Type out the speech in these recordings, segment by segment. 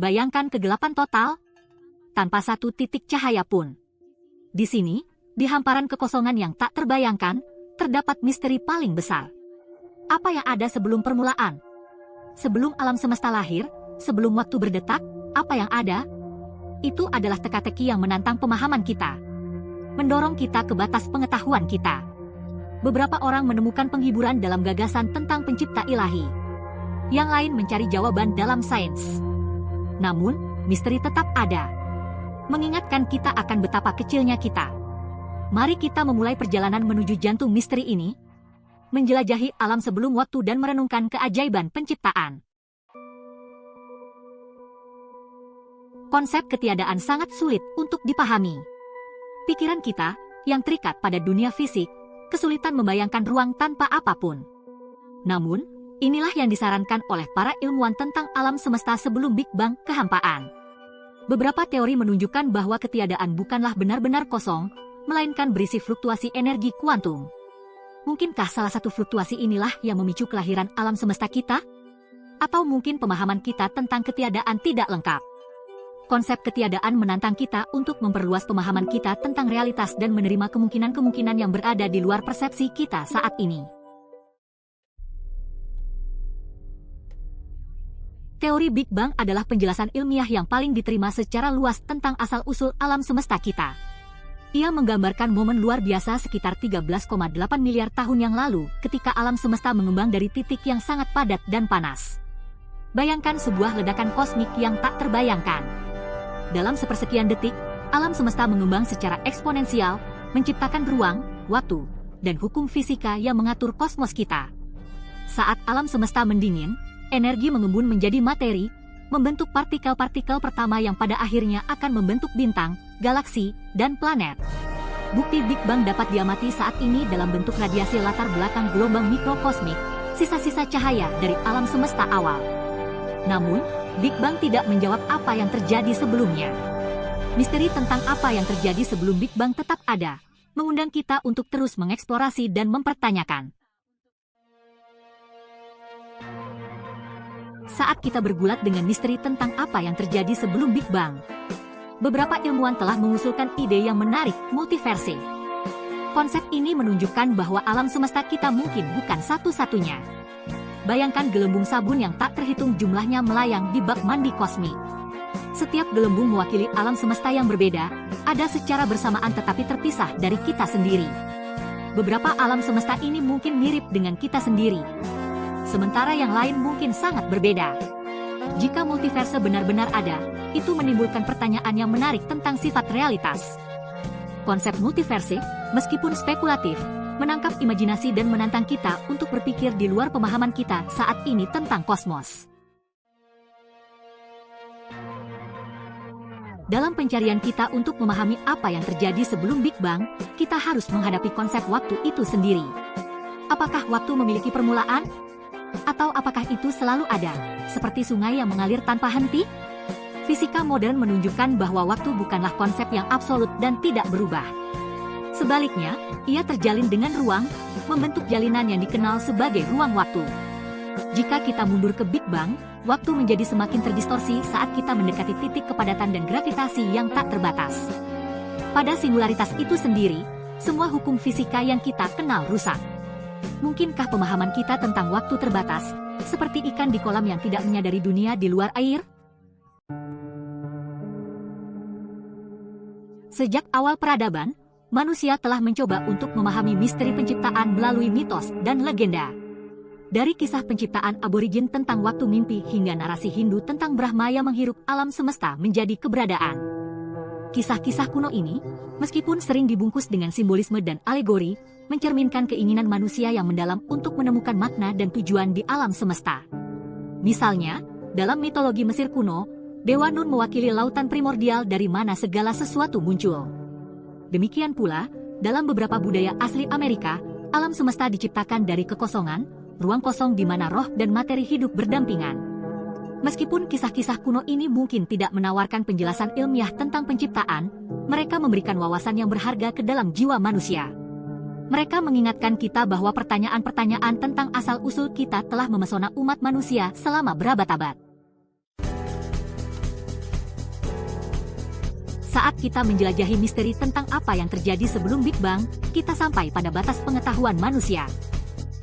Bayangkan kegelapan total, tanpa satu titik cahaya pun. Di sini, di hamparan kekosongan yang tak terbayangkan, terdapat misteri paling besar. Apa yang ada sebelum permulaan? Sebelum alam semesta lahir, sebelum waktu berdetak, apa yang ada? Itu adalah teka-teki yang menantang pemahaman kita. Mendorong kita ke batas pengetahuan kita. Beberapa orang menemukan penghiburan dalam gagasan tentang pencipta ilahi. Yang lain mencari jawaban dalam sains. Namun, misteri tetap ada. Mengingatkan kita akan betapa kecilnya kita. Mari kita memulai perjalanan menuju jantung misteri ini, menjelajahi alam sebelum waktu dan merenungkan keajaiban penciptaan. Konsep ketiadaan sangat sulit untuk dipahami. Pikiran kita, yang terikat pada dunia fisik, kesulitan membayangkan ruang tanpa apapun. Namun, inilah yang disarankan oleh para ilmuwan tentang alam semesta sebelum Big Bang kehampaan. Beberapa teori menunjukkan bahwa ketiadaan bukanlah benar-benar kosong, melainkan berisi fluktuasi energi kuantum. Mungkinkah salah satu fluktuasi inilah yang memicu kelahiran alam semesta kita? Atau mungkin pemahaman kita tentang ketiadaan tidak lengkap? Konsep ketiadaan menantang kita untuk memperluas pemahaman kita tentang realitas dan menerima kemungkinan-kemungkinan yang berada di luar persepsi kita saat ini. Teori Big Bang adalah penjelasan ilmiah yang paling diterima secara luas tentang asal-usul alam semesta kita. Ia menggambarkan momen luar biasa sekitar 13,8 miliar tahun yang lalu ketika alam semesta mengembang dari titik yang sangat padat dan panas. Bayangkan sebuah ledakan kosmik yang tak terbayangkan. Dalam sepersekian detik, alam semesta mengembang secara eksponensial, menciptakan ruang, waktu, dan hukum fisika yang mengatur kosmos kita. Saat alam semesta mendingin, energi mengembun menjadi materi, membentuk partikel-partikel pertama yang pada akhirnya akan membentuk bintang, galaksi, dan planet. Bukti Big Bang dapat diamati saat ini dalam bentuk radiasi latar belakang gelombang mikrokosmik, sisa-sisa cahaya dari alam semesta awal. Namun, Big Bang tidak menjawab apa yang terjadi sebelumnya. Misteri tentang apa yang terjadi sebelum Big Bang tetap ada, mengundang kita untuk terus mengeksplorasi dan mempertanyakan. Saat kita bergulat dengan misteri tentang apa yang terjadi sebelum Big Bang, beberapa ilmuwan telah mengusulkan ide yang menarik, multiverse. Konsep ini menunjukkan bahwa alam semesta kita mungkin bukan satu-satunya. Bayangkan gelembung sabun yang tak terhitung jumlahnya melayang di bak mandi kosmik. Setiap gelembung mewakili alam semesta yang berbeda, ada secara bersamaan tetapi terpisah dari kita sendiri. Beberapa alam semesta ini mungkin mirip dengan kita sendiri, sementara yang lain mungkin sangat berbeda. Jika multiverse benar-benar ada, itu menimbulkan pertanyaan yang menarik tentang sifat realitas. Konsep multiverse, meskipun spekulatif, menangkap imajinasi dan menantang kita untuk berpikir di luar pemahaman kita saat ini tentang kosmos. Dalam pencarian kita untuk memahami apa yang terjadi sebelum Big Bang, kita harus menghadapi konsep waktu itu sendiri. Apakah waktu memiliki permulaan? Atau apakah itu selalu ada, seperti sungai yang mengalir tanpa henti? Fisika modern menunjukkan bahwa waktu bukanlah konsep yang absolut dan tidak berubah. Sebaliknya, ia terjalin dengan ruang, membentuk jalinan yang dikenal sebagai ruang waktu. Jika kita mundur ke Big Bang, waktu menjadi semakin terdistorsi saat kita mendekati titik kepadatan dan gravitasi yang tak terbatas. Pada singularitas itu sendiri, semua hukum fisika yang kita kenal rusak. Mungkinkah pemahaman kita tentang waktu terbatas, seperti ikan di kolam yang tidak menyadari dunia di luar air? Sejak awal peradaban, manusia telah mencoba untuk memahami misteri penciptaan melalui mitos dan legenda. Dari kisah penciptaan aborigin tentang waktu mimpi hingga narasi Hindu tentang Brahma yang menghirup alam semesta menjadi keberadaan. Kisah-kisah kuno ini, meskipun sering dibungkus dengan simbolisme dan alegori, mencerminkan keinginan manusia yang mendalam untuk menemukan makna dan tujuan di alam semesta. Misalnya, dalam mitologi Mesir kuno, Dewa Nun mewakili lautan primordial dari mana segala sesuatu muncul. Demikian pula, dalam beberapa budaya asli Amerika, alam semesta diciptakan dari kekosongan, ruang kosong di mana roh dan materi hidup berdampingan. Meskipun kisah-kisah kuno ini mungkin tidak menawarkan penjelasan ilmiah tentang penciptaan, mereka memberikan wawasan yang berharga ke dalam jiwa manusia. Mereka mengingatkan kita bahwa pertanyaan-pertanyaan tentang asal-usul kita telah memesona umat manusia selama berabad-abad. Saat kita menjelajahi misteri tentang apa yang terjadi sebelum Big Bang, kita sampai pada batas pengetahuan manusia.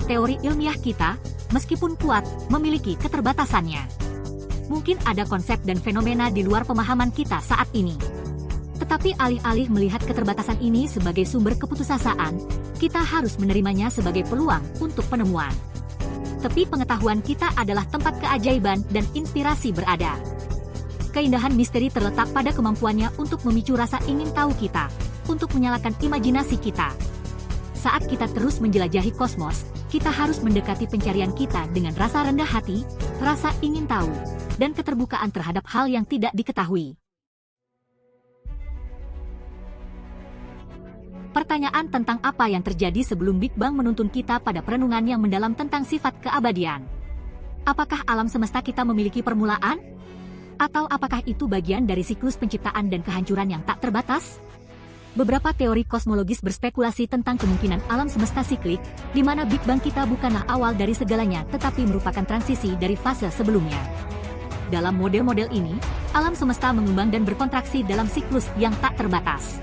Teori ilmiah kita, meskipun kuat, memiliki keterbatasannya. Mungkin ada konsep dan fenomena di luar pemahaman kita saat ini. Tetapi alih-alih melihat keterbatasan ini sebagai sumber keputusasaan, kita harus menerimanya sebagai peluang untuk penemuan. Tepi pengetahuan kita adalah tempat keajaiban dan inspirasi berada. Keindahan misteri terletak pada kemampuannya untuk memicu rasa ingin tahu kita, untuk menyalakan imajinasi kita. Saat kita terus menjelajahi kosmos, kita harus mendekati pencarian kita dengan rasa rendah hati, rasa ingin tahu, dan keterbukaan terhadap hal yang tidak diketahui. Pertanyaan tentang apa yang terjadi sebelum Big Bang menuntun kita pada perenungan yang mendalam tentang sifat keabadian. Apakah alam semesta kita memiliki permulaan? Atau apakah itu bagian dari siklus penciptaan dan kehancuran yang tak terbatas? Beberapa teori kosmologis berspekulasi tentang kemungkinan alam semesta siklik, di mana Big Bang kita bukanlah awal dari segalanya tetapi merupakan transisi dari fase sebelumnya. Dalam model-model ini, alam semesta mengembang dan berkontraksi dalam siklus yang tak terbatas.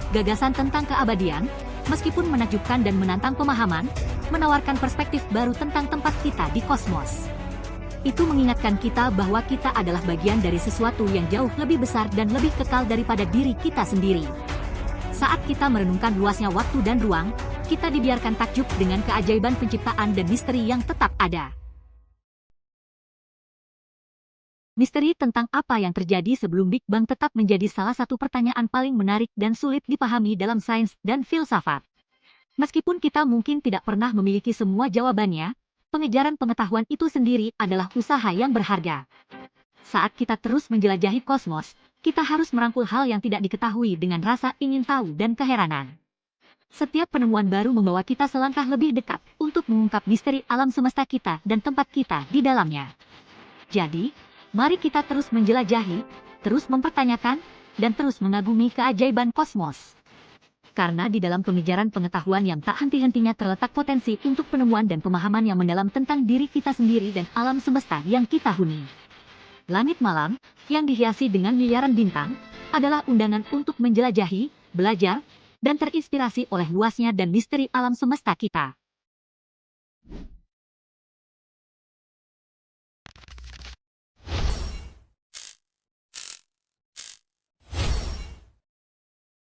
Gagasan tentang keabadian, meskipun menakjubkan dan menantang pemahaman, menawarkan perspektif baru tentang tempat kita di kosmos. Itu mengingatkan kita bahwa kita adalah bagian dari sesuatu yang jauh lebih besar dan lebih kekal daripada diri kita sendiri. Saat kita merenungkan luasnya waktu dan ruang, kita dibiarkan takjub dengan keajaiban penciptaan dan misteri yang tetap ada. Misteri tentang apa yang terjadi sebelum Big Bang tetap menjadi salah satu pertanyaan paling menarik dan sulit dipahami dalam sains dan filsafat. Meskipun kita mungkin tidak pernah memiliki semua jawabannya, pengejaran pengetahuan itu sendiri adalah usaha yang berharga. Saat kita terus menjelajahi kosmos, kita harus merangkul hal yang tidak diketahui dengan rasa ingin tahu dan keheranan. Setiap penemuan baru membawa kita selangkah lebih dekat untuk mengungkap misteri alam semesta kita dan tempat kita di dalamnya. Jadi, mari kita terus menjelajahi, terus mempertanyakan, dan terus mengagumi keajaiban kosmos. Karena di dalam pengejaran pengetahuan yang tak henti-hentinya terletak potensi untuk penemuan dan pemahaman yang mendalam tentang diri kita sendiri dan alam semesta yang kita huni. Langit malam, yang dihiasi dengan miliaran bintang, adalah undangan untuk menjelajahi, belajar, dan terinspirasi oleh luasnya dan misteri alam semesta kita.